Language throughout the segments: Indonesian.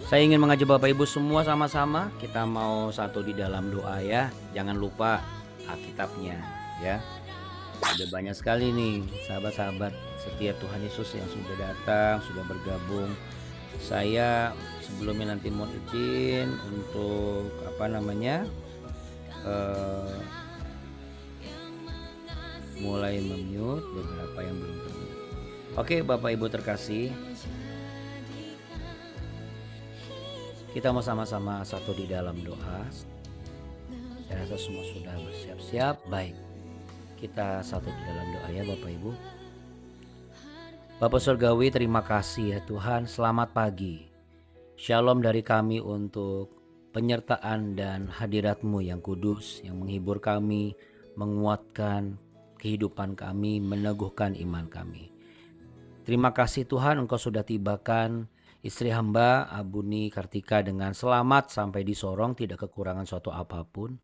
Saya ingin mengajak Bapak Ibu semua sama-sama kita mau satu di dalam doa ya. Jangan lupa Alkitabnya ya. Ada banyak sekali nih sahabat-sahabat setia Tuhan Yesus yang sudah datang, sudah bergabung. Saya sebelumnya nanti mau izin untuk mulai memute beberapa yang belum termute. Oke, Bapak Ibu terkasih, kita mau sama-sama satu di dalam doa. Saya rasa semua sudah bersiap-siap. Baik, kita satu di dalam doa ya Bapak Ibu. Bapak Surgawi, terima kasih ya Tuhan. Selamat pagi. Shalom dari kami untuk penyertaan dan hadirat-Mu yang kudus, yang menghibur kami, menguatkan kehidupan kami, meneguhkan iman kami. Terima kasih Tuhan, Engkau sudah tibakan istri hamba Abuni Kartika dengan selamat sampai di Sorong, tidak kekurangan suatu apapun.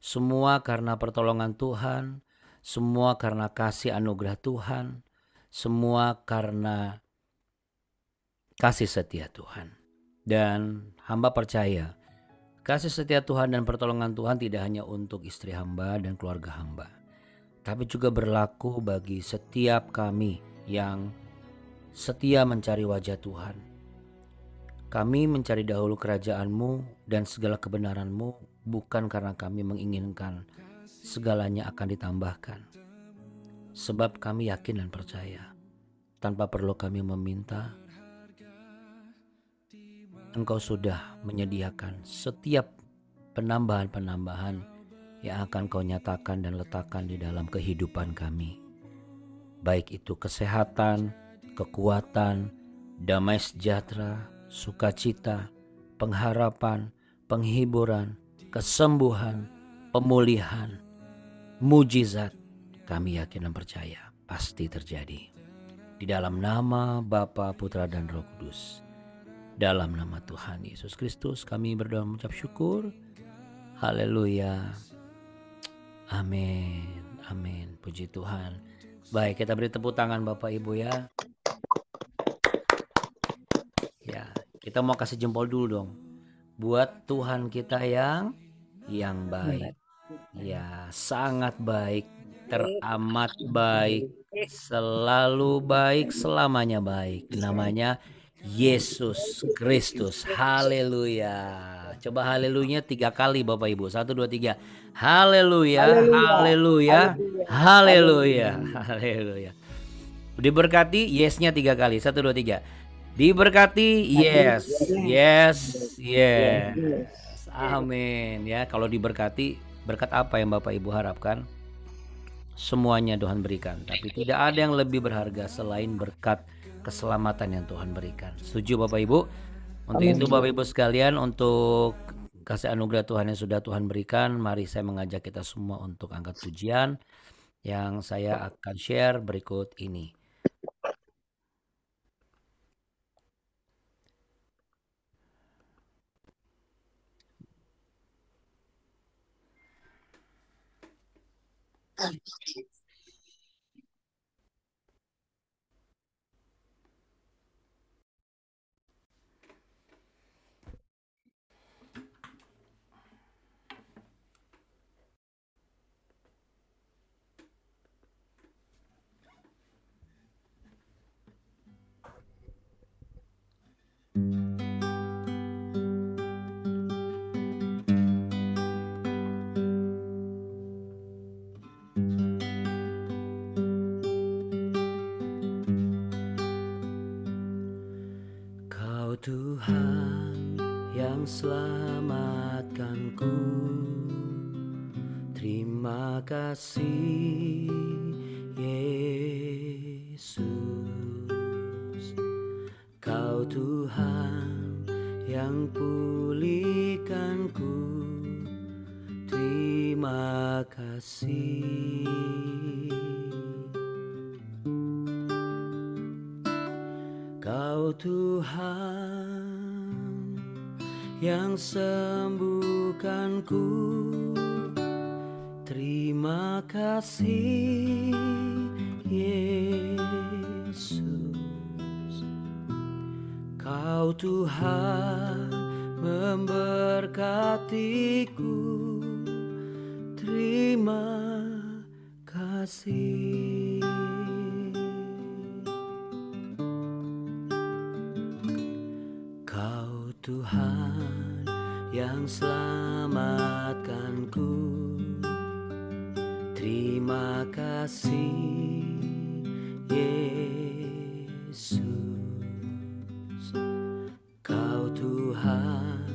Semua karena pertolongan Tuhan, semua karena kasih anugerah Tuhan, semua karena kasih setia Tuhan. Dan hamba percaya kasih setia Tuhan dan pertolongan Tuhan tidak hanya untuk istri hamba dan keluarga hamba, tapi juga berlaku bagi setiap kami yang setia mencari wajah Tuhan. Kami mencari dahulu kerajaan-Mu dan segala kebenaran-Mu, bukan karena kami menginginkan segalanya akan ditambahkan. Sebab kami yakin dan percaya, tanpa perlu kami meminta, Engkau sudah menyediakan setiap penambahan-penambahan yang akan Kau nyatakan dan letakkan di dalam kehidupan kami. Baik itu kesehatan, kekuatan, damai sejahtera, sukacita, pengharapan, penghiburan, kesembuhan, pemulihan, mujizat. Kami yakin dan percaya pasti terjadi. Di dalam nama Bapa, Putra, dan Roh Kudus. Dalam nama Tuhan Yesus Kristus kami berdoa mengucap syukur. Haleluya. Amin. Amin. Puji Tuhan. Baik, kita beri tepuk tangan Bapak Ibu ya. Ya, kita mau kasih jempol dulu dong. Buat Tuhan kita yang baik. Ya, sangat baik, teramat baik, selalu baik, selamanya baik. Namanya Yesus Kristus. Haleluya. Coba haleluya 3 kali Bapak Ibu. 1, 2, 3. Haleluya, haleluya, haleluya, haleluya. Diberkati, yes-nya 3 kali. 1, 2, 3. Diberkati, yes, yes, yes. Amin ya. Kalau diberkati, berkat apa yang Bapak Ibu harapkan? Semuanya Tuhan berikan, tapi tidak ada yang lebih berharga selain berkat keselamatan yang Tuhan berikan. Setuju Bapak Ibu? Untuk itu Bapak Ibu sekalian, untuk kasih anugerah Tuhan yang sudah Tuhan berikan, mari saya mengajak kita semua untuk angkat pujian yang saya akan share berikut ini. Kau Tuhan yang selamatkanku, terima kasih Yesus. Kau Tuhan yang pulihkanku, terima kasih. Kau Tuhan yang sembuhkanku, terima kasih Yesus. Kau Tuhan memberkatiku, terima kasih. Kau Tuhan yang selamatkanku, terima kasih Yesus. Kau Tuhan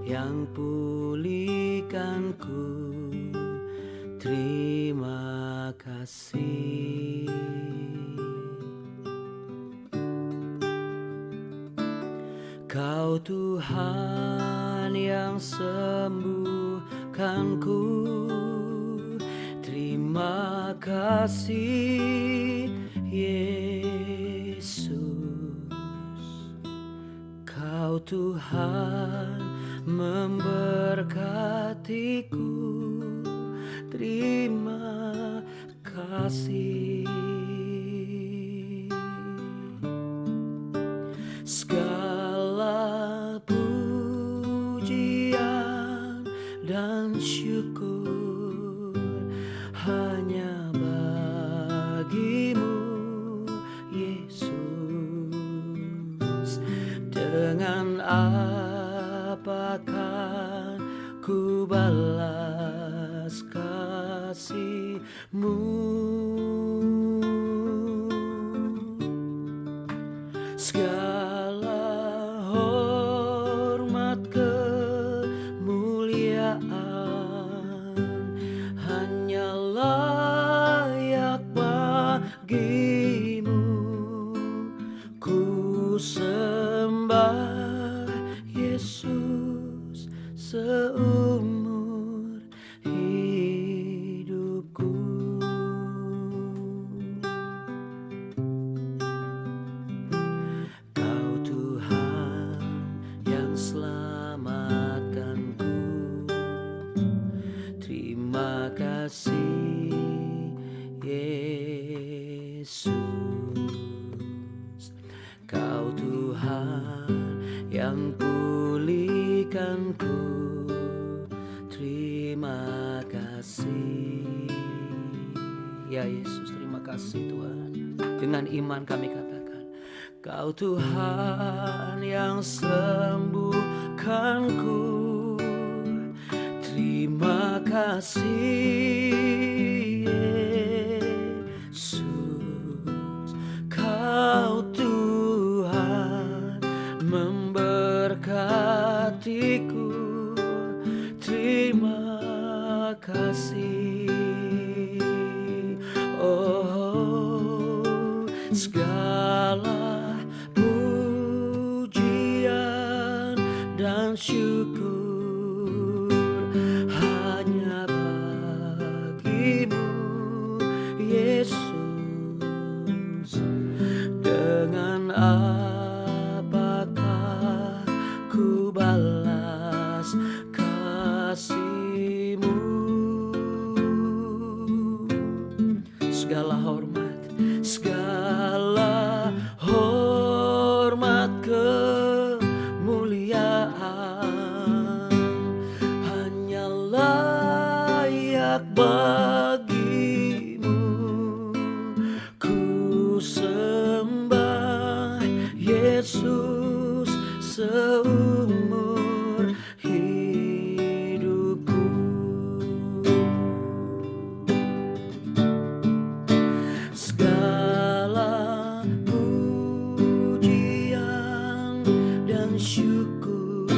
yang pulihkanku, terima kasih. Kau Tuhan yang sembuhkanku, terima kasih Yesus. Kau Tuhan memberkatiku, terima kasih. Segala pujian dan syukur hanya bagimu Yesus. Dengan apakah ku balas kasih-Mu? Segala hormat kemuliaan hanya layak bagimu. Ku sembah Yesus seumur hidupku. Kau Tuhan yang selamatkanku, terima kasih Yesus. Kau Tuhan yang pulihkanku, terima kasih. Ya Yesus, terima kasih Tuhan. Dengan iman kami katakan, Kau Tuhan yang sembuhkanku, terima kasih Yesus. Kau Tuhan memberkatiku, terima kasih. Oh, segala pujian dan syukur hanya bagimu Yesus. Dengan apakah ku balas kasih-Mu? Segala hormat kemuliaan hanya layak bagimu. Ku sembah Yesus seumur hidupku. Segala pujian dan syukur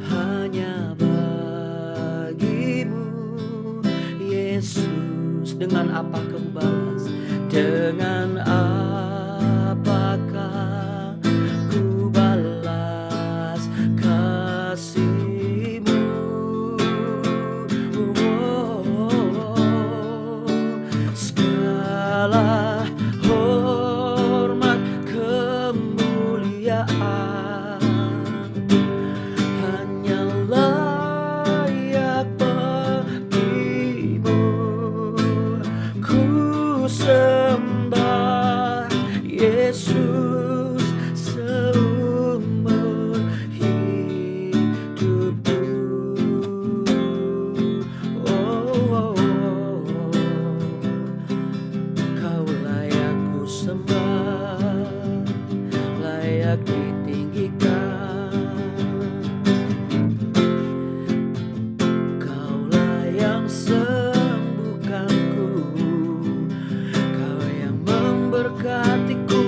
hanya bagimu Yesus. Dengan apa kau balas? Dengan apakah ku balas kasih-Mu? Segala hormat kemuliaan hanya layak bagimu. Ku sembah Yesus layak ditinggikan. Kaulah yang sembuhkanku, Kau yang memberkatiku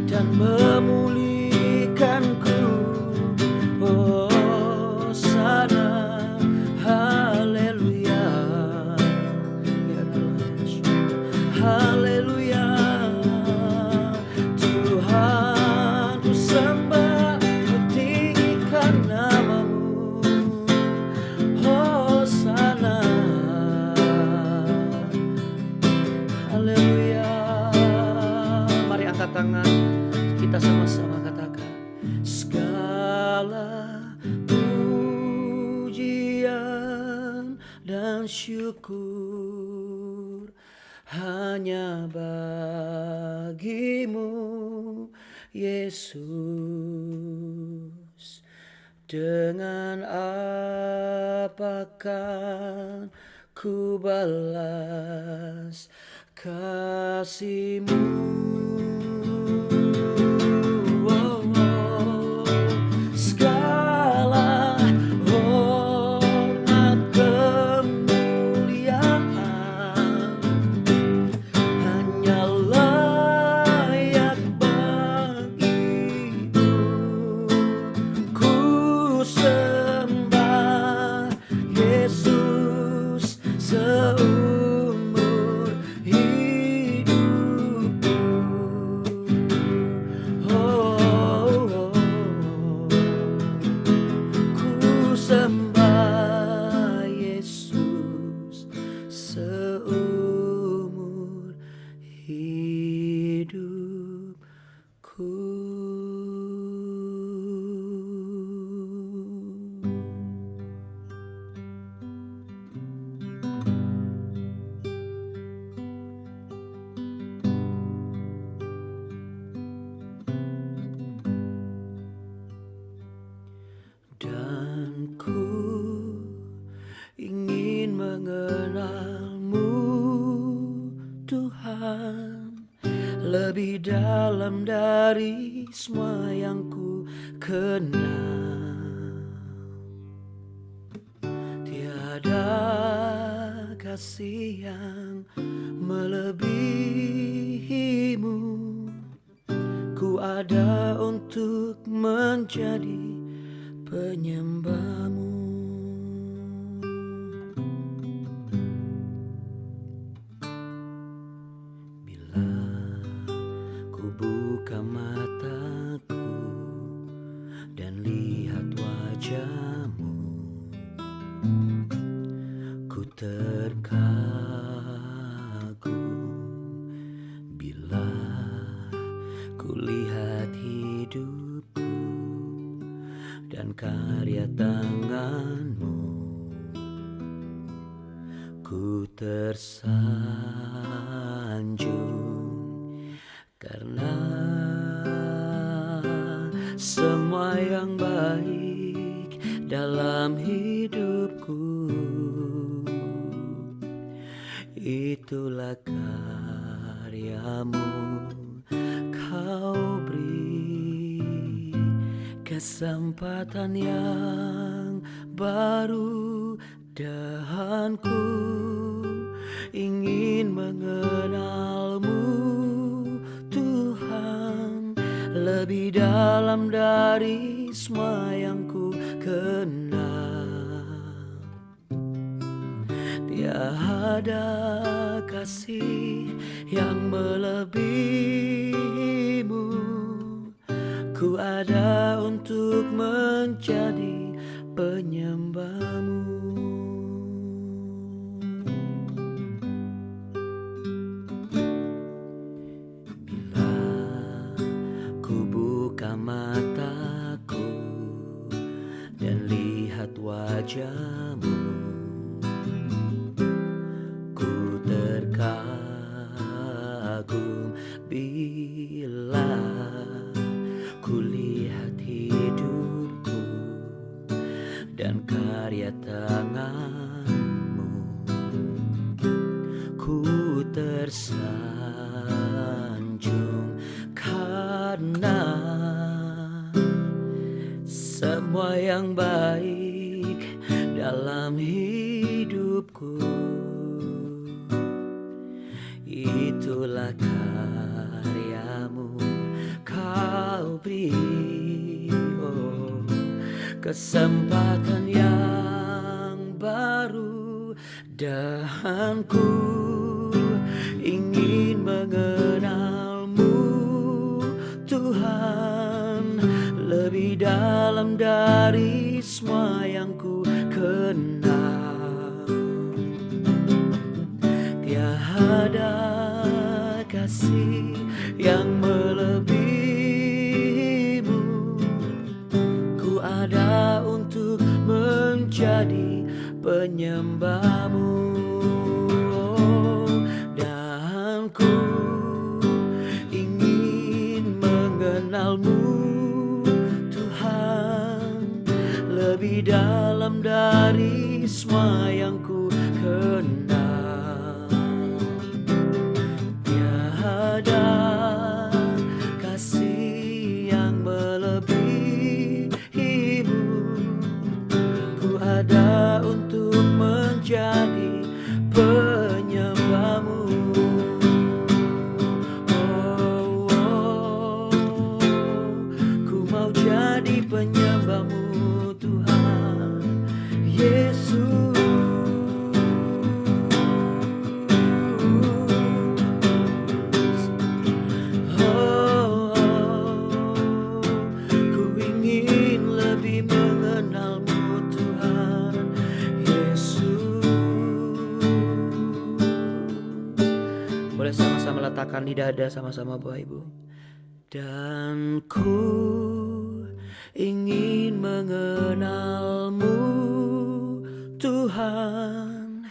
dan memulihkanku. Oh sana, haleluya, ya haleluya. Tuhan ku sembah, ku tinggikan namamu. Oh sana, haleluya. Mari angkat tangan, kita sama-sama katakan, segala pujian dan syukur hanya bagimu, Yesus. Dengan apakah ku balas kasih-Mu? Oh, oh. Segala hormat kemuliaan hanya layak bagimu. Ku sembah Yesus seumur hidupku. Oh, ku sembah Yesus seumur hidupku. Dan ku ingin mengenal-Mu, Tuhan, lebih dalam dari semua yang ku kenal. Tiada kasih yang melebihi-Mu. Ku ada untuk menjadi penyembah-Mu. Bila ku buka mataku dan lihat wajah-Mu, ku terkagum. Bila ku lihat hidupku dan karya tangan-Mu, ku tersanjung karena semua yang baik dalam hidupku itulah karya-Mu. Kau beri kesempatan yang baru dan ku ingin mengenal-Mu, Tuhan, lebih dalam dari semua yang ku kenal. Tiada kasih yang melebihi-Mu. Ku ada untuk menjadi penyembah-Mu. Bila ku buka mataku dan lihat wajah-Mu, ku terkagum. Bila ku lihat hidupku dan karya tangan-Mu, ku tersanjung karena yang baik dalam hidupku. Itulah karyamu, kau beri kesempatan yang baru, dan ku ingin mengenalmu Tuhan lebih dalam dari semua yang ku kenal. Tiada kasih yang melebihimu, ku ada untuk menjadi penyembahmu, dan ku ingin mengenalmu Tuhan lebih dalam dari semua yang ku kenal. Tiada kasih yang melebihimu, ku ada untuk menjadi penyembahmu. Ku mau jadi penyembahmu Tuhan Yesus. Ku ingin lebih mengenalmu Tuhan Yesus. Boleh sama-sama letakkan di dada sama-sama Bapak Ibu. Dan ku ingin mengenalmu Tuhan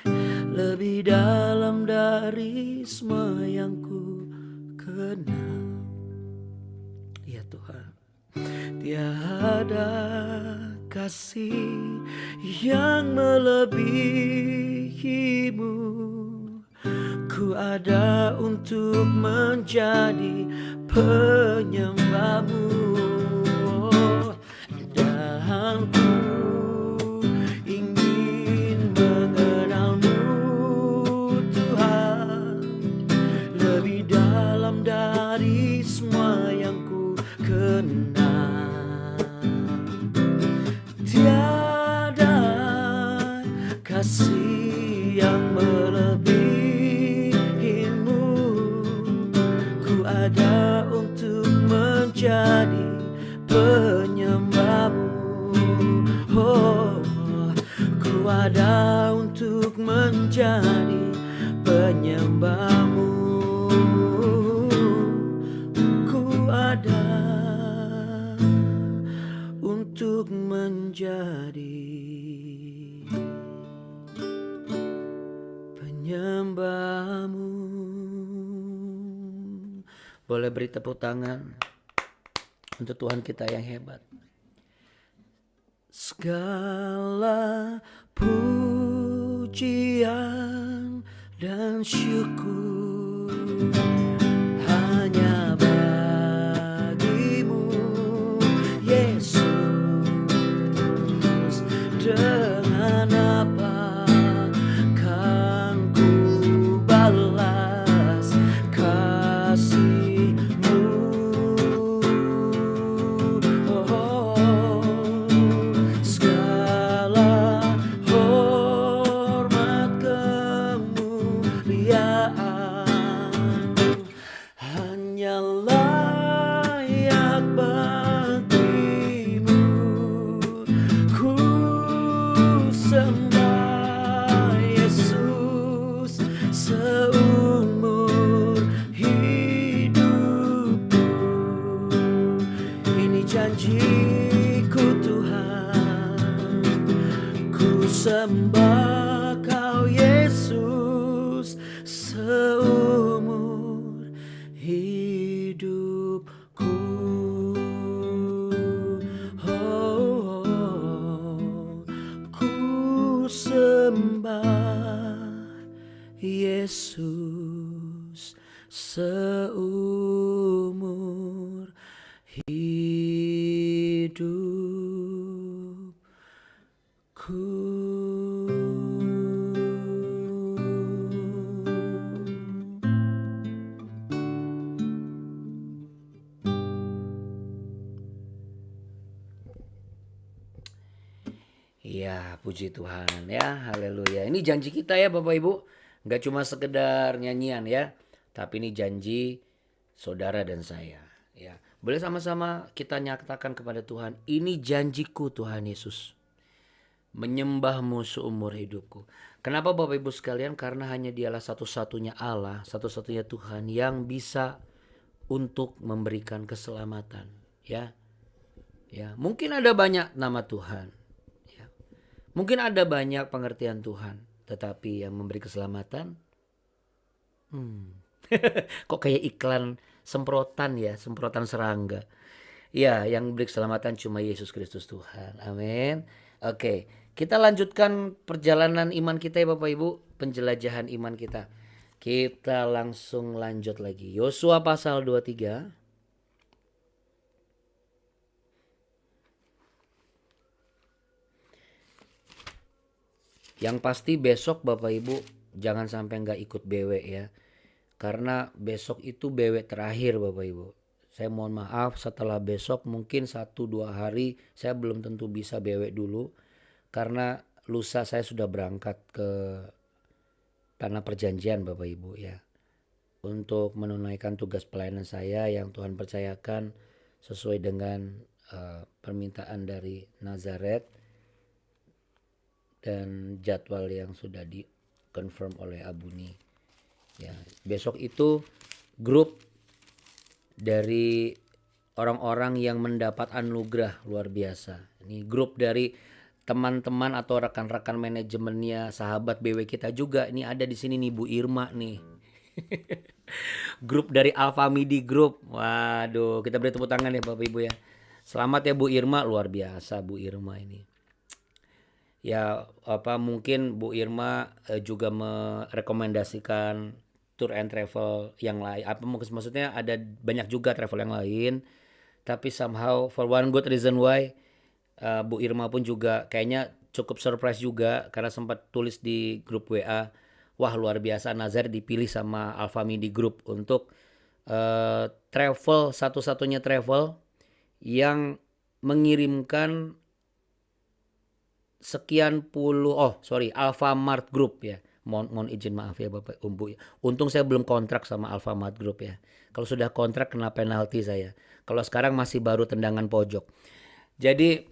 lebih dalam dari semua yang ku kenal. Ya Tuhan, tiada kasih yang melebihimu, ku ada untuk menjadi penyembahmu, dan ku ingin mengenalmu Tuhan lebih dalam dari semua yang ku kenal. Tiada kasih yang melebihimu, ku ada untuk menjadi penyembahmu. Ku ada untuk menjadi penyembahmu. Ku ada untuk menjadi penyembahmu. Boleh beri tepuk tangan untuk Tuhan kita yang hebat. Segala pujian dan syukur hanya bagimu Yesus. Dengan apa kan ku balas kasih-Mu? Segala hormat kemuliaan hanya layak bagimu. Ku sembah Yesus seumur hidupku. Ini janjiku Tuhan, ku sembah Kau Yesus seumur hidupku. Ku sembah Yesus seumur hidup. Iya, puji Tuhan ya, haleluya. Ini janji kita ya Bapak Ibu, nggak cuma sekedar nyanyian ya, tapi ini janji saudara dan saya. Ya, boleh sama-sama kita nyatakan kepada Tuhan, ini janjiku Tuhan Yesus, menyembahmu seumur hidupku. Kenapa Bapak Ibu sekalian? Karena hanya dialah satu-satunya Allah, satu-satunya Tuhan yang bisa untuk memberikan keselamatan. Ya, ya, mungkin ada banyak nama Tuhan. Ya. Mungkin ada banyak pengertian Tuhan, tetapi yang memberi keselamatan, kok kayak iklan semprotan ya, semprotan serangga. Ya, yang memberi keselamatan cuma Yesus Kristus Tuhan. Amin. Oke, kita lanjutkan perjalanan iman kita ya Bapak Ibu, penjelajahan iman kita. Kita langsung lanjut lagi. Yosua pasal 23. Yang pasti besok Bapak Ibu jangan sampai nggak ikut BW ya. Karena besok itu BW terakhir Bapak Ibu. Saya mohon maaf setelah besok mungkin 1-2 hari saya belum tentu bisa BW dulu. Karena lusa saya sudah berangkat ke Tanah Perjanjian Bapak Ibu ya. Untuk menunaikan tugas pelayanan saya yang Tuhan percayakan sesuai dengan permintaan dari Nazaret dan jadwal yang sudah di-confirm oleh Abuni. Ya, besok itu grup dari orang-orang yang mendapat anugerah luar biasa. Ini grup dari teman-teman atau rekan-rekan manajemennya sahabat BW kita juga. Ini ada di sini nih Bu Irma nih. Grup dari Alpha Midi Group. Waduh, kita beri tepuk tangan ya Bapak Ibu ya. Selamat ya Bu Irma, luar biasa Bu Irma ini. Ya mungkin Bu Irma juga merekomendasikan tour and travel yang lain. Maksudnya ada banyak juga travel yang lain. Tapi somehow for one good reason why Bu Irma pun juga kayaknya cukup surprise juga karena sempat tulis di grup WA. Wah luar biasa Nazar dipilih sama Alpha Midi Group untuk travel, satu-satunya travel yang mengirimkan sekian puluh Alfamart Group ya. Mohon izin maaf ya Bapak Umbu. Untung saya belum kontrak sama Alfamart Group ya. Kalau sudah kontrak kena penalti saya. Kalau sekarang masih baru tendangan pojok. Jadi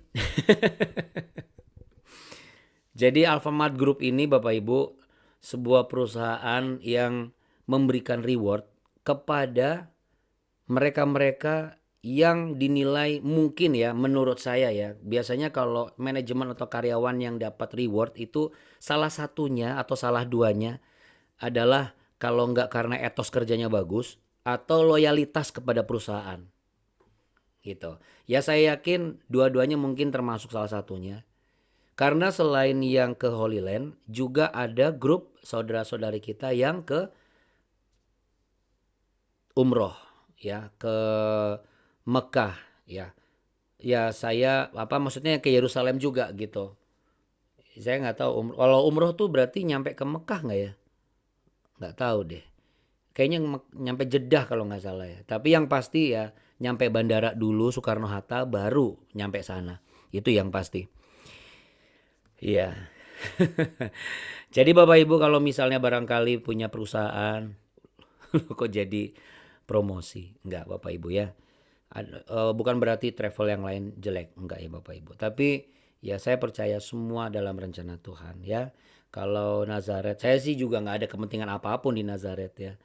jadi Alfamart Group ini Bapak Ibu sebuah perusahaan yang memberikan reward kepada mereka-mereka yang dinilai mungkin ya menurut saya ya. Biasanya kalau manajemen atau karyawan yang dapat reward itu salah satunya atau salah duanya adalah kalau nggak karena etos kerjanya bagus atau loyalitas kepada perusahaan gitu. Ya saya yakin dua-duanya mungkin termasuk salah satunya. Karena selain yang ke Holy Land juga ada grup saudara-saudari kita yang ke umroh ya, ke Mekah ya. Ya saya maksudnya ke Yerusalem juga gitu. Saya nggak tahu kalau umroh tuh berarti nyampe ke Mekah nggak ya? Nggak tahu deh. Kayaknya nyampe Jeddah kalau nggak salah ya. Tapi yang pasti ya nyampe bandara dulu Soekarno Hatta baru nyampe sana. Itu yang pasti. Iya. Jadi Bapak Ibu kalau misalnya barangkali punya perusahaan kok jadi promosi? Enggak Bapak Ibu ya. Bukan berarti travel yang lain jelek, enggak ya Bapak Ibu. Tapi ya saya percaya semua dalam rencana Tuhan ya. Kalau Nazaret, saya sih juga nggak ada kepentingan apapun di Nazaret ya.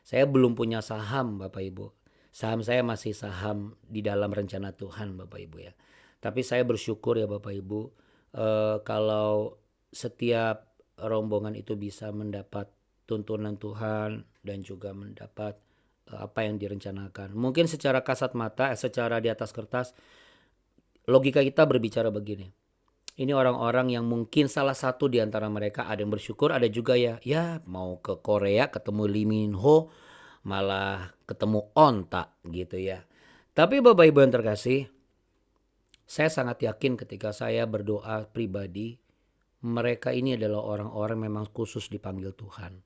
Saya belum punya saham Bapak Ibu. Saham saya masih saham di dalam rencana Tuhan Bapak Ibu ya. Tapi saya bersyukur ya Bapak Ibu kalau setiap rombongan itu bisa mendapat tuntunan Tuhan dan juga mendapat apa yang direncanakan. Mungkin secara kasat mata, secara di atas kertas, logika kita berbicara begini. Ini orang-orang yang mungkin salah satu di antara mereka ada yang bersyukur, ada juga ya mau ke Korea ketemu Lee Min Ho, malah ketemu Onta gitu ya. Tapi Bapak Ibu yang terkasih, saya sangat yakin ketika saya berdoa pribadi, mereka ini adalah orang-orang memang khusus dipanggil Tuhan.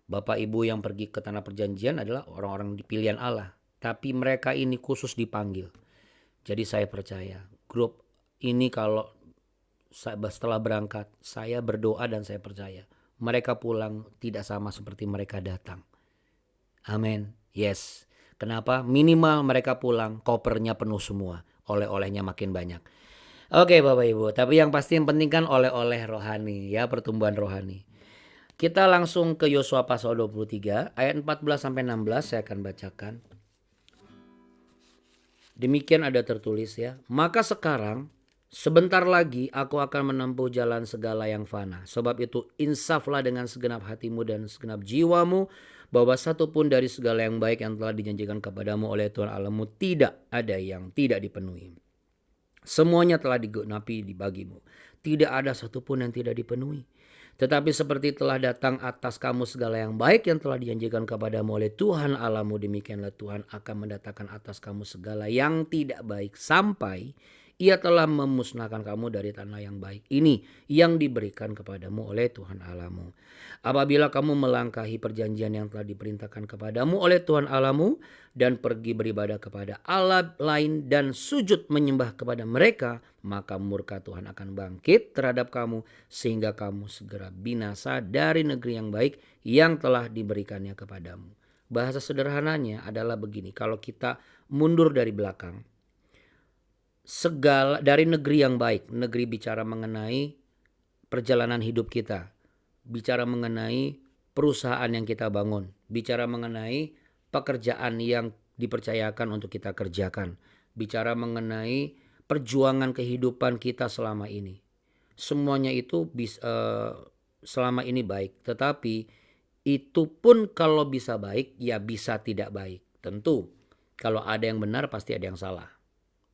Bapak Ibu yang pergi ke Tanah Perjanjian adalah orang-orang di pilihan Allah. Tapi mereka ini khusus dipanggil. Jadi saya percaya grup ini kalau setelah berangkat, saya berdoa dan saya percaya mereka pulang tidak sama seperti mereka datang. Amin. Yes. Kenapa? Minimal mereka pulang kopernya penuh semua, oleh-olehnya makin banyak. Oke Bapak Ibu, tapi yang pasti yang penting kan oleh-oleh rohani ya, pertumbuhan rohani. Kita langsung ke Yosua pasal 23 ayat 14 sampai 16 saya akan bacakan. Demikian ada tertulis ya. Maka sekarang sebentar lagi aku akan menempuh jalan segala yang fana. Sebab itu insaflah dengan segenap hatimu dan segenap jiwamu, bahwa satu pun dari segala yang baik yang telah dijanjikan kepadamu oleh Tuhan Allahmu tidak ada yang tidak dipenuhi. Semuanya telah digenapi di bagimu. Tidak ada satupun yang tidak dipenuhi. Tetapi seperti telah datang atas kamu segala yang baik yang telah dijanjikan kepadamu oleh Tuhan Allahmu, demikianlah Tuhan akan mendatangkan atas kamu segala yang tidak baik, sampai Ia telah memusnahkan kamu dari tanah yang baik ini yang diberikan kepadamu oleh Tuhan Allahmu. Apabila kamu melangkahi perjanjian yang telah diperintahkan kepadamu oleh Tuhan Allahmu dan pergi beribadah kepada Allah lain dan sujud menyembah kepada mereka, maka murka Tuhan akan bangkit terhadap kamu sehingga kamu segera binasa dari negeri yang baik yang telah diberikannya kepadamu. Bahasa sederhananya adalah begini, kalau kita mundur dari belakang, segala dari negeri yang baik, negeri bicara mengenai perjalanan hidup kita, bicara mengenai perusahaan yang kita bangun, bicara mengenai pekerjaan yang dipercayakan untuk kita kerjakan, bicara mengenai perjuangan kehidupan kita selama ini. Semuanya itu selama ini baik, tetapi itu pun kalau bisa baik ya bisa tidak baik. Tentu kalau ada yang benar pasti ada yang salah.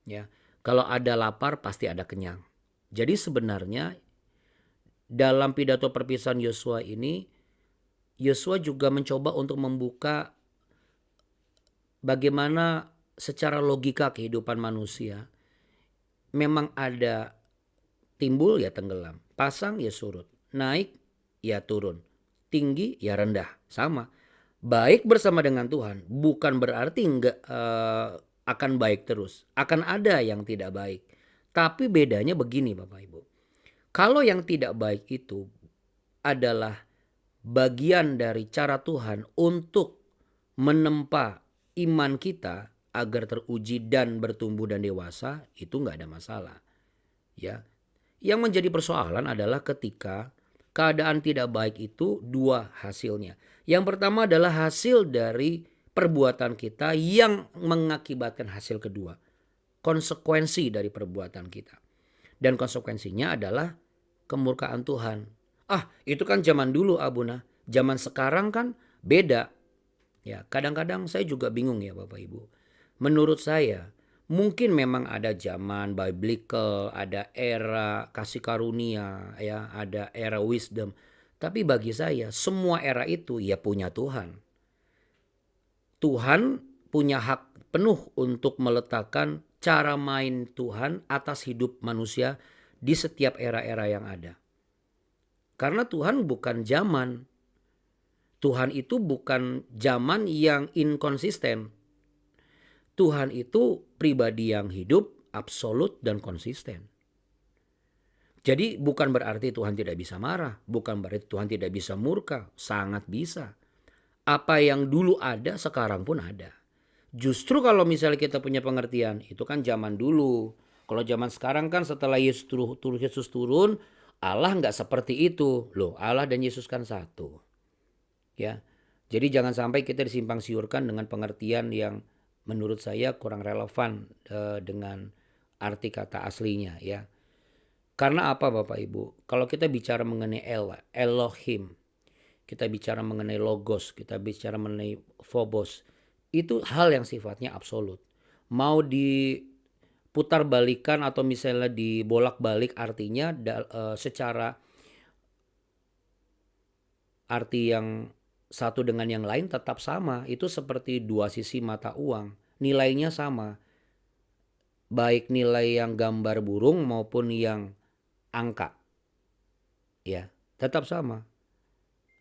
Ya, kalau ada lapar pasti ada kenyang. Jadi sebenarnya dalam pidato perpisahan Yosua ini, Yosua juga mencoba untuk membuka bagaimana secara logika kehidupan manusia memang ada timbul ya tenggelam, pasang ya surut, naik ya turun, tinggi ya rendah, sama. Baik bersama dengan Tuhan bukan berarti akan baik terus, akan ada yang tidak baik. Tapi bedanya begini Bapak Ibu, kalau yang tidak baik itu adalah bagian dari cara Tuhan untuk menempa iman kita agar teruji dan bertumbuh dan dewasa, itu nggak ada masalah. Ya, yang menjadi persoalan adalah ketika keadaan tidak baik itu dua hasilnya. Yang pertama adalah hasil dari perbuatan kita yang mengakibatkan hasil kedua. Konsekuensi dari perbuatan kita. Dan konsekuensinya adalah kemurkaan Tuhan. Itu kan zaman dulu Abuna. Zaman sekarang kan beda. Ya, kadang-kadang saya juga bingung ya Bapak Ibu. Menurut saya mungkin memang ada zaman biblical, ada era kasih karunia, ya, ada era wisdom. Tapi bagi saya semua era itu ya punya Tuhan. Tuhan punya hak penuh untuk meletakkan cara main Tuhan atas hidup manusia di setiap era-era yang ada. Karena Tuhan bukan zaman. Tuhan itu bukan zaman yang inkonsisten. Tuhan itu pribadi yang hidup, absolut dan konsisten. Jadi bukan berarti Tuhan tidak bisa marah, bukan berarti Tuhan tidak bisa murka, sangat bisa. Apa yang dulu ada sekarang pun ada. Justru kalau misalnya kita punya pengertian, itu kan zaman dulu. Kalau zaman sekarang kan setelah Yesus turun, Allah nggak seperti itu. Loh, Allah dan Yesus kan satu. Ya. Jadi jangan sampai kita disimpang siurkan dengan pengertian yang menurut saya kurang relevan dengan arti kata aslinya ya. Karena apa Bapak Ibu? Kalau kita bicara mengenai Elohim, kita bicara mengenai Logos, kita bicara mengenai Phobos, itu hal yang sifatnya absolut. Mau diputar balikan atau misalnya dibolak-balik artinya secara arti yang satu dengan yang lain tetap sama. Itu seperti dua sisi mata uang. Nilainya sama. Baik nilai yang gambar burung maupun yang angka. Ya, tetap sama.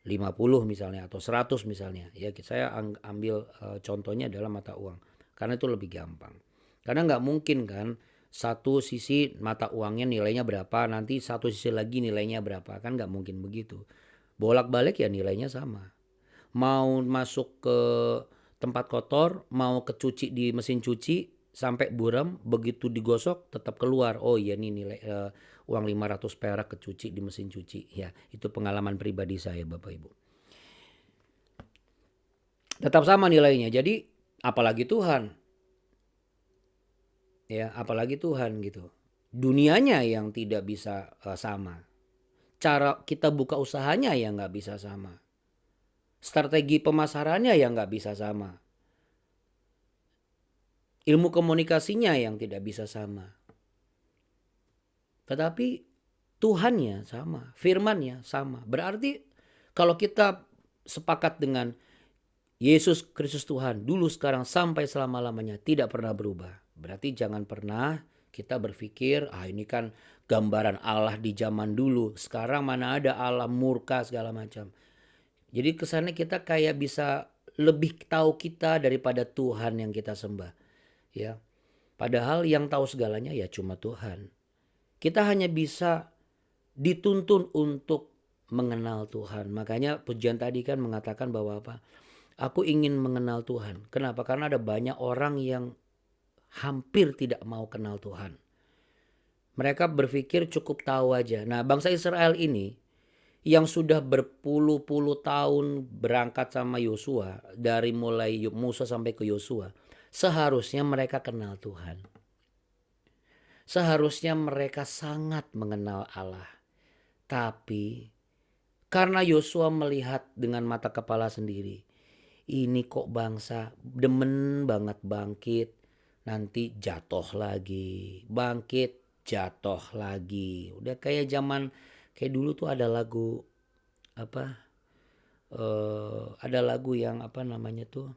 50 misalnya atau 100 misalnya. Ya, saya ambil contohnya adalah mata uang. Karena itu lebih gampang. Karena nggak mungkin kan Satu sisi mata uangnya nilainya berapa, nanti satu sisi lagi nilainya berapa, kan nggak mungkin begitu. Bolak-balik ya nilainya sama. Mau masuk ke tempat kotor, mau kecuci di mesin cuci sampai buram, begitu digosok tetap keluar. Oh iya nih nilai uang 500 perak kecuci di mesin cuci. Ya, itu pengalaman pribadi saya Bapak Ibu. Tetap sama nilainya. Jadi apalagi Tuhan. Ya, apalagi Tuhan gitu. Dunianya yang tidak bisa sama. Cara kita buka usahanya yang nggak bisa sama. Strategi pemasarannya yang nggak bisa sama. Ilmu komunikasinya yang tidak bisa sama. Tetapi Tuhannya sama, firmannya sama. Berarti kalau kita sepakat dengan Yesus Kristus Tuhan dulu sekarang sampai selama-lamanya tidak pernah berubah. Berarti jangan pernah kita berpikir ini kan gambaran Allah di zaman dulu. Sekarang mana ada Allah murka segala macam. Jadi kesannya kita kayak bisa lebih tahu kita daripada Tuhan yang kita sembah. Ya. Padahal yang tahu segalanya ya cuma Tuhan. Kita hanya bisa dituntun untuk mengenal Tuhan. Makanya pujian tadi kan mengatakan bahwa apa? Aku ingin mengenal Tuhan. Kenapa? Karena ada banyak orang yang hampir tidak mau kenal Tuhan. Mereka berpikir cukup tahu aja. Nah, bangsa Israel ini yang sudah berpuluh-puluh tahun berangkat sama Yosua, dari mulai Musa sampai ke Yosua, seharusnya mereka kenal Tuhan. Seharusnya mereka sangat mengenal Allah. Tapi karena Yosua melihat dengan mata kepala sendiri, ini kok bangsa demen banget bangkit, nanti jatuh lagi, bangkit jatuh lagi. Udah kayak zaman kayak dulu tuh ada lagu apa? Ada lagu yang apa namanya tuh?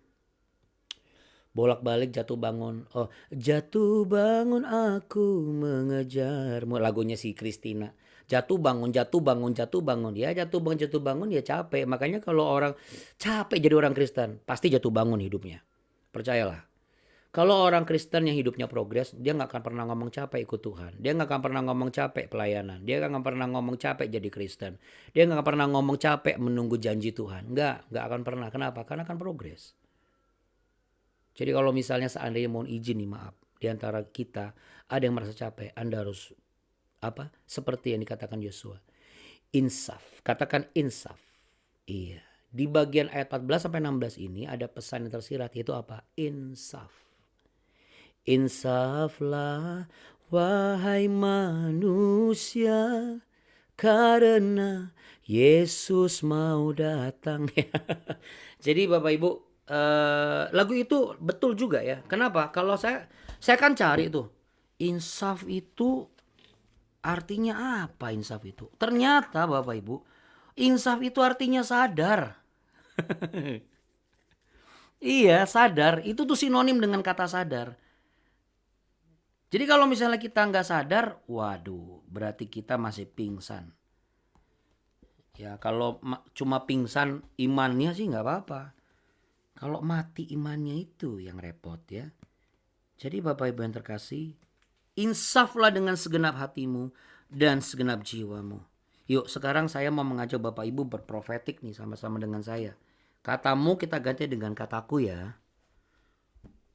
Bolak-balik jatuh bangun. Oh, jatuh bangun aku mengejarmu. Lagunya si Christina. Jatuh bangun, jatuh bangun, jatuh bangun. Ya jatuh bangun ya capek. Makanya kalau orang capek jadi orang Kristen, pasti jatuh bangun hidupnya. Percayalah. Kalau orang Kristen yang hidupnya progres, dia gak akan pernah ngomong capek ikut Tuhan. Dia gak akan pernah ngomong capek pelayanan. Dia gak akan pernah ngomong capek jadi Kristen. Dia gak akan pernah ngomong capek menunggu janji Tuhan. Gak akan pernah. Kenapa? Karena akan progres. Jadi kalau misalnya seandainya mohon izin nih maaf, di antara kita ada yang merasa capek, Anda harus apa? Seperti yang dikatakan Yosua. Insaf, katakan insaf. Iya. Di bagian ayat 14 sampai 16 ini ada pesan yang tersirat, yaitu apa? Insaf. Insaflah wahai manusia, karena Yesus mau datang. Jadi Bapak Ibu, lagu itu betul juga ya. Kenapa? Kalau saya kan cari tuh insaf itu artinya apa. Insaf itu ternyata Bapak Ibu, insaf itu artinya sadar. Iya, sadar itu tuh sinonim dengan kata sadar. Jadi kalau misalnya kita nggak sadar, waduh, berarti kita masih pingsan. Ya kalau cuma pingsan imannya sih nggak apa-apa. Kalau mati imannya itu yang repot ya. Jadi Bapak Ibu yang terkasih, insaflah dengan segenap hatimu dan segenap jiwamu. Yuk sekarang saya mau mengajak Bapak Ibu berprofetik nih sama-sama dengan saya. Katamu kita ganti dengan kataku ya.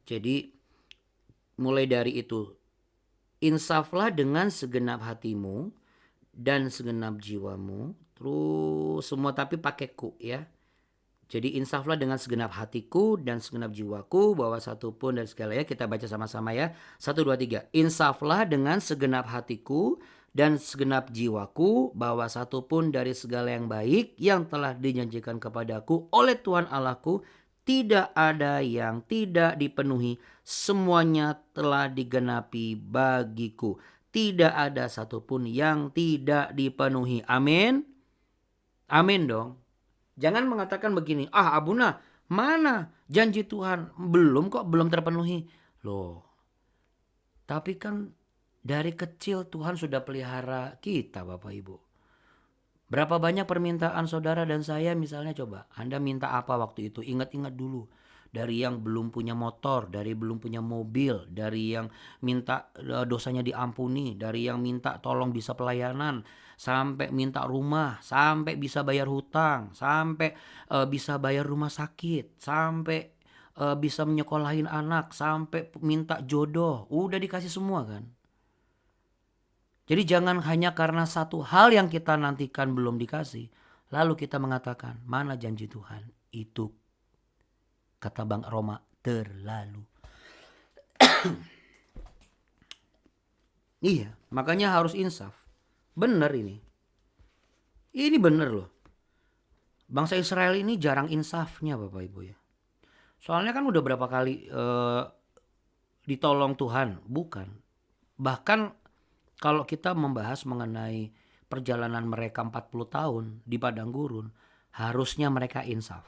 Jadi mulai dari itu, insaflah dengan segenap hatimu dan segenap jiwamu. Terus semua tapi pakai ku ya. Jadi insaflah dengan segenap hatiku dan segenap jiwaku, bahwa satupun dari segalanya. Kita baca sama-sama ya. 1, 2, 3. Insaflah dengan segenap hatiku dan segenap jiwaku, bahwa satupun dari segala yang baik yang telah dijanjikan kepadaku oleh Tuhan Allahku, tidak ada yang tidak dipenuhi. Semuanya telah digenapi bagiku. Tidak ada satupun yang tidak dipenuhi. Amin. Amin dong. Jangan mengatakan begini, Abuna, mana janji Tuhan? Belum kok, belum terpenuhi. Loh, tapi kan dari kecil Tuhan sudah pelihara kita Bapak Ibu. Berapa banyak permintaan saudara dan saya misalnya, coba Anda minta apa waktu itu? Ingat-ingat dulu. dari yang belum punya motor, dari belum punya mobil, dari yang minta dosanya diampuni, dari yang minta tolong bisa pelayanan, sampai minta rumah, sampai bisa bayar hutang, sampai bisa bayar rumah sakit, sampai bisa menyekolahin anak, sampai minta jodoh, udah dikasih semua kan. Jadi jangan hanya karena satu hal yang kita nantikan belum dikasih, lalu kita mengatakan, mana janji Tuhan? Itu kata Bang Roma, terlalu. Iya, makanya harus insaf. Bener ini. Ini bener loh. Bangsa Israel ini jarang insafnya Bapak Ibu ya. Soalnya kan udah berapa kali ditolong Tuhan, bukan. Bahkan kalau kita membahas mengenai perjalanan mereka 40 tahun di padang gurun, harusnya mereka insaf.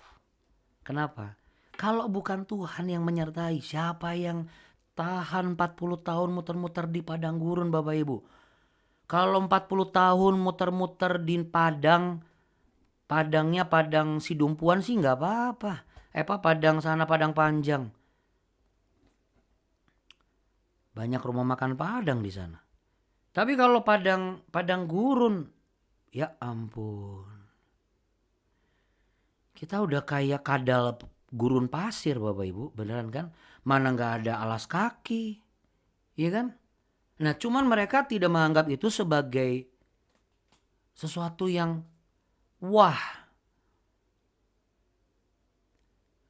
Kenapa? Kalau bukan Tuhan yang menyertai, siapa yang tahan 40 tahun muter-muter di padang gurun Bapak Ibu? Kalau 40 tahun muter-muter di padangnya padang Sidumpuan sih nggak apa-apa. Padang sana padang panjang. Banyak rumah makan padang di sana. Tapi kalau padang gurun, ya ampun. Kita udah kayak kadal gurun pasir Bapak Ibu, beneran kan? Mana nggak ada alas kaki, iya kan? Nah cuman mereka tidak menganggap itu sebagai sesuatu yang wah.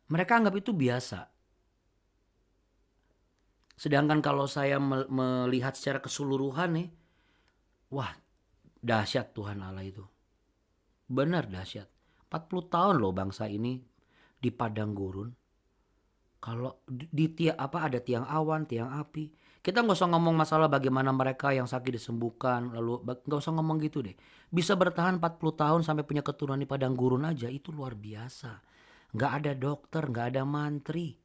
Mereka anggap itu biasa. Sedangkan kalau saya melihat secara keseluruhan nih, wah dahsyat Tuhan Allah itu. Benar dahsyat. 40 tahun loh bangsa ini di padang gurun. Kalau di ada tiang awan, tiang api. Kita nggak usah ngomong masalah bagaimana mereka yang sakit disembuhkan. Lalu nggak usah ngomong gitu deh. Bisa bertahan 40 tahun sampai punya keturunan di padang gurun aja. Itu luar biasa. Nggak ada dokter, nggak ada mantri.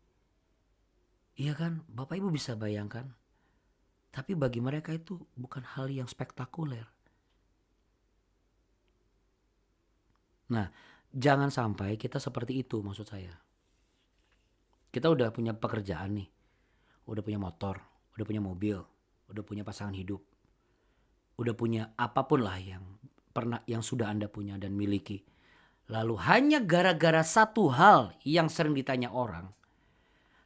Iya kan? Bapak Ibu bisa bayangkan. Tapi bagi mereka itu bukan hal yang spektakuler. Nah, jangan sampai kita seperti itu maksud saya. Kita udah punya pekerjaan nih, udah punya motor, udah punya mobil, udah punya pasangan hidup, udah punya apapun lah yang sudah Anda punya dan miliki. Lalu hanya gara-gara satu hal yang sering ditanya orang,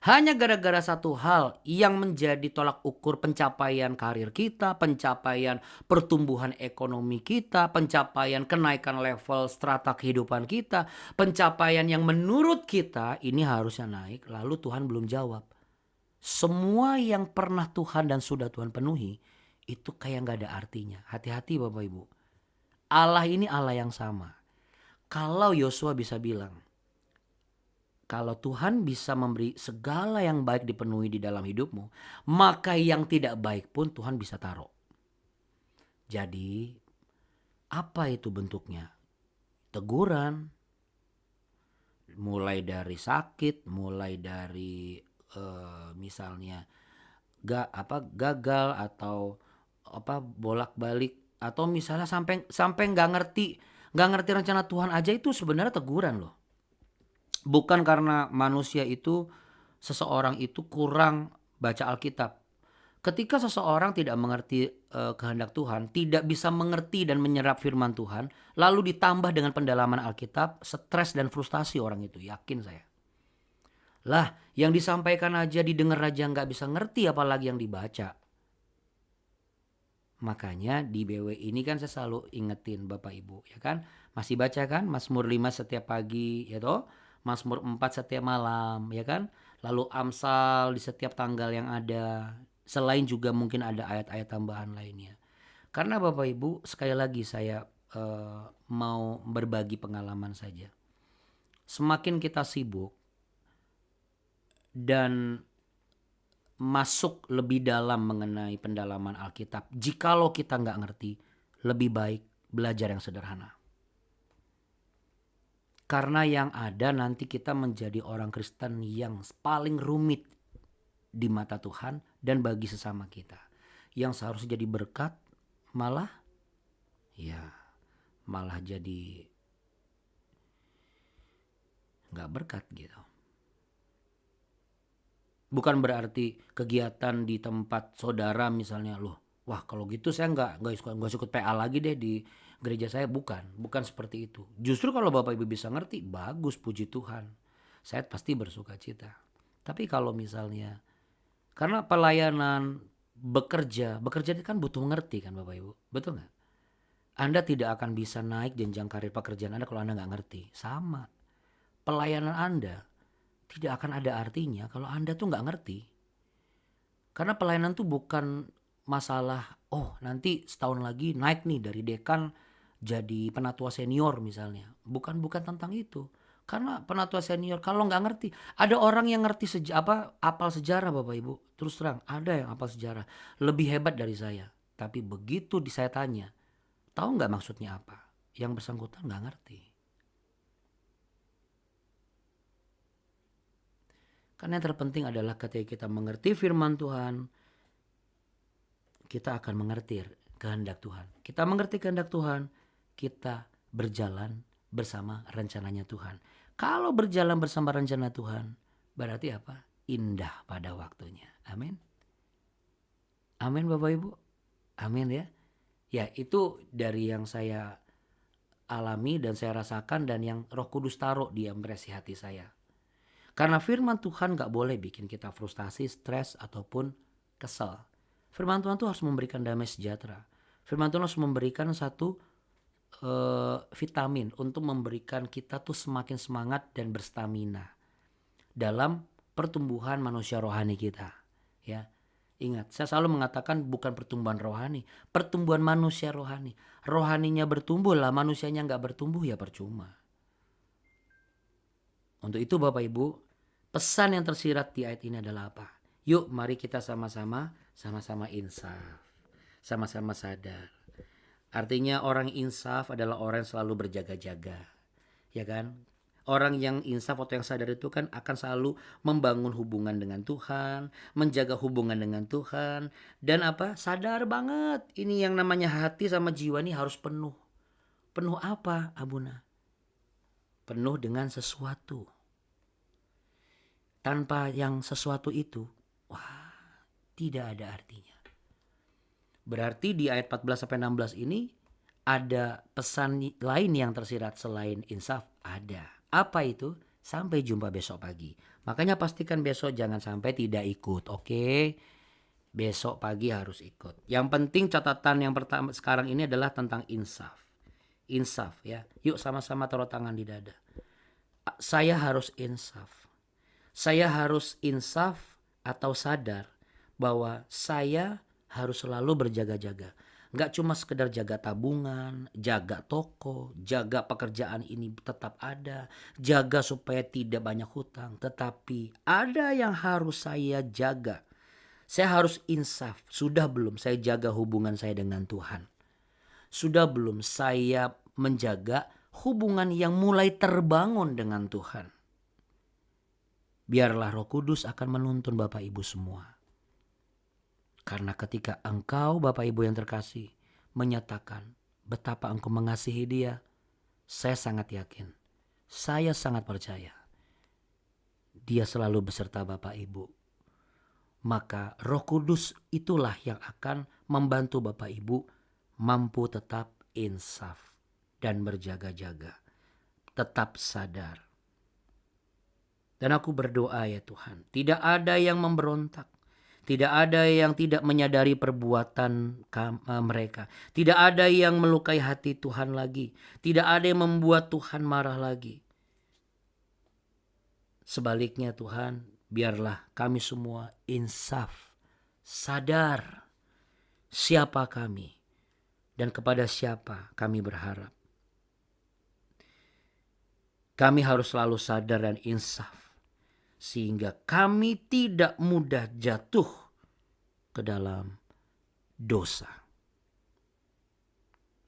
hanya gara-gara satu hal yang menjadi tolak ukur pencapaian karir kita, pencapaian pertumbuhan ekonomi kita, pencapaian kenaikan level strata kehidupan kita, pencapaian yang menurut kita ini harusnya naik, lalu Tuhan belum jawab. Semua yang pernah Tuhan dan sudah Tuhan penuhi itu kayak gak ada artinya. Hati-hati Bapak Ibu. Allah ini Allah yang sama. Kalau Yosua bisa bilang, kalau Tuhan bisa memberi segala yang baik dipenuhi di dalam hidupmu, maka yang tidak baik pun Tuhan bisa taruh. Jadi apa itu bentuknya? Teguran, mulai dari sakit, mulai dari misalnya gagal atau bolak-balik, atau misalnya sampai nggak ngerti rencana Tuhan aja, itu sebenarnya teguran loh. Bukan karena manusia itu, seseorang itu kurang baca Alkitab. Ketika seseorang tidak mengerti kehendak Tuhan, tidak bisa mengerti dan menyerap firman Tuhan, lalu ditambah dengan pendalaman Alkitab, stres dan frustasi orang itu, yakin saya. Lah, yang disampaikan aja didengar aja nggak bisa ngerti, apalagi yang dibaca. Makanya di BW ini kan saya selalu ingetin Bapak Ibu, ya kan? Masih baca kan Mazmur 5 setiap pagi, ya toh? Mazmur 4 setiap malam, ya kan? Lalu Amsal di setiap tanggal yang ada. Selain juga mungkin ada ayat-ayat tambahan lainnya. Karena Bapak Ibu, sekali lagi saya mau berbagi pengalaman saja. Semakin kita sibuk dan masuk lebih dalam mengenai pendalaman Alkitab, jikalau kita nggak ngerti, lebih baik belajar yang sederhana. Karena yang ada nanti kita menjadi orang Kristen yang paling rumit di mata Tuhan dan bagi sesama kita. Yang seharusnya jadi berkat malah jadi nggak berkat gitu. Bukan berarti kegiatan di tempat saudara misalnya, loh, wah kalau gitu saya nggak ikut PA lagi deh di gereja saya. Bukan seperti itu. Justru kalau Bapak Ibu bisa ngerti, bagus, puji Tuhan. Saya pasti bersuka cita. Tapi kalau misalnya, karena pelayanan bekerja itu kan butuh ngerti kan Bapak Ibu, betul nggak? Anda tidak akan bisa naik jenjang karir pekerjaan Anda kalau Anda nggak ngerti. Sama, pelayanan Anda tidak akan ada artinya kalau Anda tuh nggak ngerti. Karena pelayanan tuh bukan masalah, oh nanti setahun lagi naik nih dari dekan jadi penatua senior misalnya. Bukan tentang itu. Karena penatua senior kalau nggak ngerti, ada orang yang ngerti apal sejarah Bapak Ibu. Terus terang, ada yang apal sejarah lebih hebat dari saya. Tapi begitu saya tanya, tahu nggak maksudnya apa? Yang bersangkutan nggak ngerti. Karena yang terpenting adalah ketika kita mengerti firman Tuhan, kita akan mengerti kehendak Tuhan. Kita mengerti kehendak Tuhan, kita berjalan bersama rencananya Tuhan. Kalau berjalan bersama rencana Tuhan, berarti apa? Indah pada waktunya. Amin. Amin Bapak Ibu. Amin ya. Ya, itu dari yang saya alami dan saya rasakan dan yang Roh Kudus taruh di embrasi hati saya. Karena firman Tuhan gak boleh bikin kita frustasi, stres, ataupun kesel. Firman Tuhan tuh harus memberikan damai sejahtera. Firman Tuhan harus memberikan satu vitamin untuk memberikan kita tuh semakin semangat dan berstamina dalam pertumbuhan manusia rohani kita. Ya, ingat, saya selalu mengatakan bukan pertumbuhan rohani, pertumbuhan manusia rohani. Rohaninya bertumbuh lah, manusianya gak bertumbuh ya percuma. Untuk itu Bapak Ibu, pesan yang tersirat di ayat ini adalah apa? Yuk mari kita sama-sama insaf. Sama-sama sadar. Artinya orang insaf adalah orang yang selalu berjaga-jaga. Ya kan? Orang yang insaf atau yang sadar itu kan akan selalu membangun hubungan dengan Tuhan, menjaga hubungan dengan Tuhan. Dan apa? Sadar banget. Ini yang namanya hati sama jiwa ini harus penuh. Penuh apa, Abuna? Penuh dengan sesuatu. Tanpa yang sesuatu itu, wah, tidak ada artinya. Berarti di ayat 14-16 ini ada pesan lain yang tersirat selain insaf. Ada. Apa itu? Sampai jumpa besok pagi. Makanya pastikan besok jangan sampai tidak ikut. Oke? Besok pagi harus ikut. Yang penting catatan yang pertama sekarang ini adalah tentang insaf. Insaf ya. Yuk sama-sama taruh tangan di dada. Saya harus insaf. Saya harus insaf atau sadar bahwa saya harus selalu berjaga-jaga. Gak cuma sekedar jaga tabungan, jaga toko, jaga pekerjaan ini tetap ada, jaga supaya tidak banyak hutang. Tetapi ada yang harus saya jaga. Saya harus insaf. Sudah belum saya jaga hubungan saya dengan Tuhan? Sudah belum saya menjaga hubungan yang mulai terbangun dengan Tuhan? Biarlah Roh Kudus akan menuntun Bapak Ibu semua. Karena ketika engkau Bapak Ibu yang terkasih menyatakan betapa engkau mengasihi dia, saya sangat yakin, saya sangat percaya dia selalu beserta Bapak Ibu. Maka Roh Kudus itulah yang akan membantu Bapak Ibu mampu tetap insaf dan berjaga-jaga, tetap sadar. Dan aku berdoa ya Tuhan, tidak ada yang memberontak. Tidak ada yang tidak menyadari perbuatan mereka. Tidak ada yang melukai hati Tuhan lagi. Tidak ada yang membuat Tuhan marah lagi. Sebaliknya Tuhan, biarlah kami semua insaf, sadar siapa kami dan kepada siapa kami berharap. Kami harus selalu sadar dan insaf. Sehingga kami tidak mudah jatuh ke dalam dosa.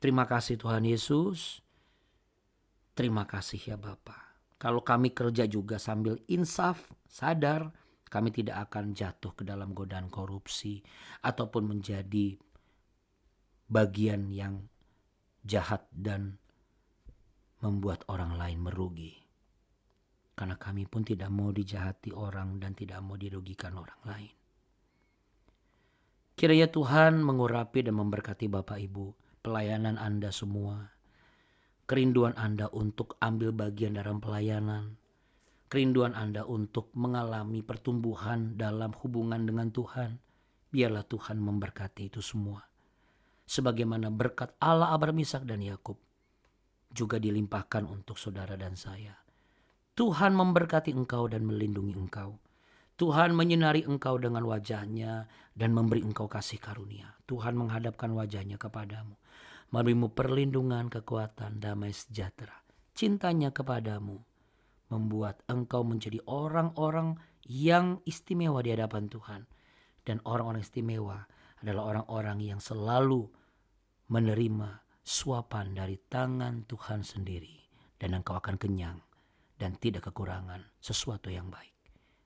Terima kasih Tuhan Yesus. Terima kasih ya Bapa. Kalau kami kerja juga sambil insaf, sadar, kami tidak akan jatuh ke dalam godaan korupsi ataupun menjadi bagian yang jahat dan membuat orang lain merugi. karena kami pun tidak mau dijahati orang dan tidak mau dirugikan orang lain. Kiranya Tuhan mengurapi dan memberkati Bapak Ibu, pelayanan Anda semua, kerinduan Anda untuk ambil bagian dalam pelayanan, kerinduan Anda untuk mengalami pertumbuhan dalam hubungan dengan Tuhan. Biarlah Tuhan memberkati itu semua. Sebagaimana berkat Allah Abraham, Ishak dan Yakub juga dilimpahkan untuk saudara dan saya. Tuhan memberkati engkau dan melindungi engkau. Tuhan menyinari engkau dengan wajahnya dan memberi engkau kasih karunia. Tuhan menghadapkan wajahnya kepadamu, memberimu perlindungan, kekuatan, damai sejahtera. Cintanya kepadamu membuat engkau menjadi orang-orang yang istimewa di hadapan Tuhan. Dan orang-orang istimewa adalah orang-orang yang selalu menerima suapan dari tangan Tuhan sendiri. Dan engkau akan kenyang dan tidak kekurangan sesuatu yang baik.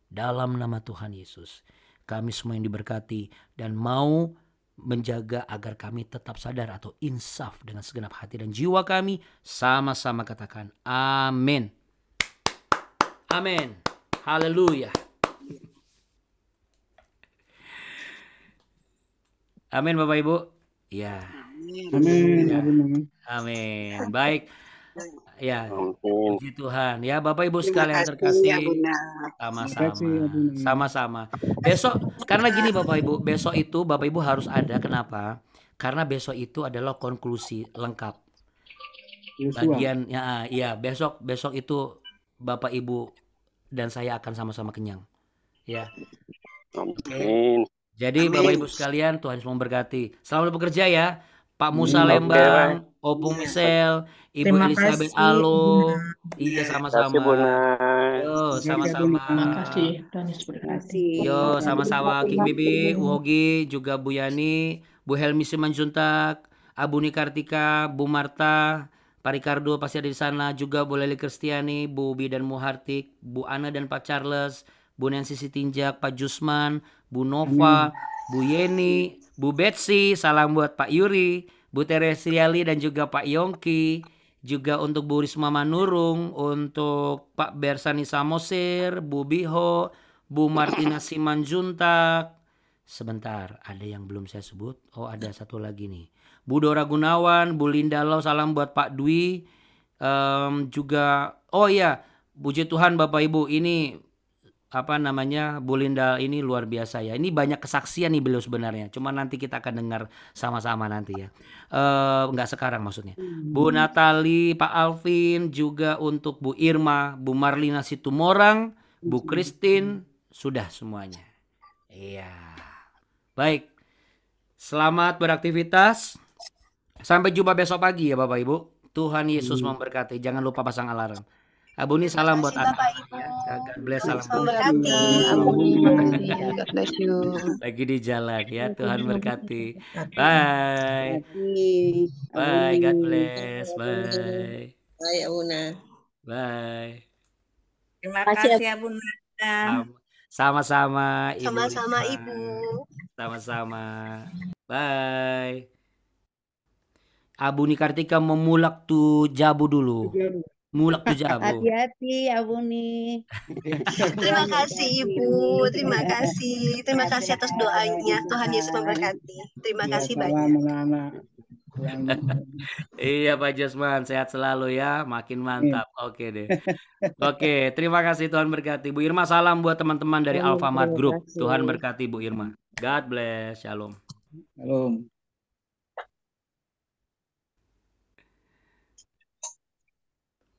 Dalam nama Tuhan Yesus, kami semua yang diberkati dan mau menjaga agar kami tetap sadar atau insaf dengan segenap hati dan jiwa kami, sama-sama katakan amin. Amin. Haleluya. Amin Bapak Ibu. Ya. Amin. Ya. Amin. Amin. Baik. Ya, Amin. puji Tuhan. Ya, Bapak Ibu Terima sekalian kasih, terkasih, Abuna. sama-sama, sama-sama. Besok, karena gini Bapak Ibu, besok itu Bapak Ibu harus ada. Kenapa? Karena besok itu adalah konklusi lengkap. Bagian, ya, besok itu Bapak Ibu dan saya akan sama-sama kenyang. Ya. Amin. Jadi Bapak Ibu sekalian, Tuhan Yesus memberkati. Selamat bekerja ya. Pak Musa Lembang, Opung Misel, Ibu Elizabeth Alo. Iya, sama-sama. Yo, sama-sama. Terima kasih, Tuhan Yesus berkati. Yo, sama-sama King Bibi, Wogi, juga Bu Yani, Bu Helmi Simanjuntak, Abuni Kartika, Bu Marta, Pak Ricardo pasti ada di sana, juga Bu Leli Kristiani, Bu Ubi dan Muhartik, Bu Ana dan Pak Charles, Bu Nancy Sitinjak, Pak Jusman, Bu Nova, Bu Yeni, Bu Betsy, salam buat Pak Yuri, Bu Teresiali dan juga Pak Yongki, juga untuk Bu Risma Manurung, untuk Pak Bersani Samosir, Bu Biho, Bu Martina Simanjuntak. Sebentar, ada yang belum saya sebut. Oh, ada satu lagi nih. Bu Dora Gunawan, Bu Linda Lau, salam buat Pak Dwi. Juga, oh iya, puji Tuhan Bapak Ibu, ini Bu Linda ini luar biasa ya. Ini banyak kesaksian nih beliau sebenarnya. Cuma nanti kita akan dengar sama-sama nanti ya. Enggak sekarang maksudnya. Bu Natali, Pak Alvin, juga untuk Bu Irma, Bu Marlina Situmorang, Bu Christine, sudah semuanya. Iya. Baik. Selamat beraktivitas. Sampai jumpa besok pagi ya Bapak Ibu. Tuhan Yesus memberkati. Jangan lupa pasang alarm. Abuni salam buat anak. Ya. God bless, salam. Memberkati. God bless you. Lagi di jalan ya. Tuhan berkati. Bye. Bye. God bless. Bye. Bye, Abuna. Bye. Terima kasih Abuna. Sama-sama Ibu. Sama-sama Risma. Ibu. Sama-sama. Bye. Abuni Kartika memulak tuh jabu dulu. Mulak tuh jabu. Hati-hati Abuni. Terima kasih Ibu. Terima kasih. Terima kasih atas doanya. Tuhan Yesus memberkati. Terima kasih banyak. Iya Pak Jasman, sehat selalu ya, makin mantap. Oke deh. Oke, terima kasih, Tuhan berkati. Bu Irma, salam buat teman-teman dari Alfamart Group. Tuhan berkati Bu Irma. God bless. Shalom. Shalom.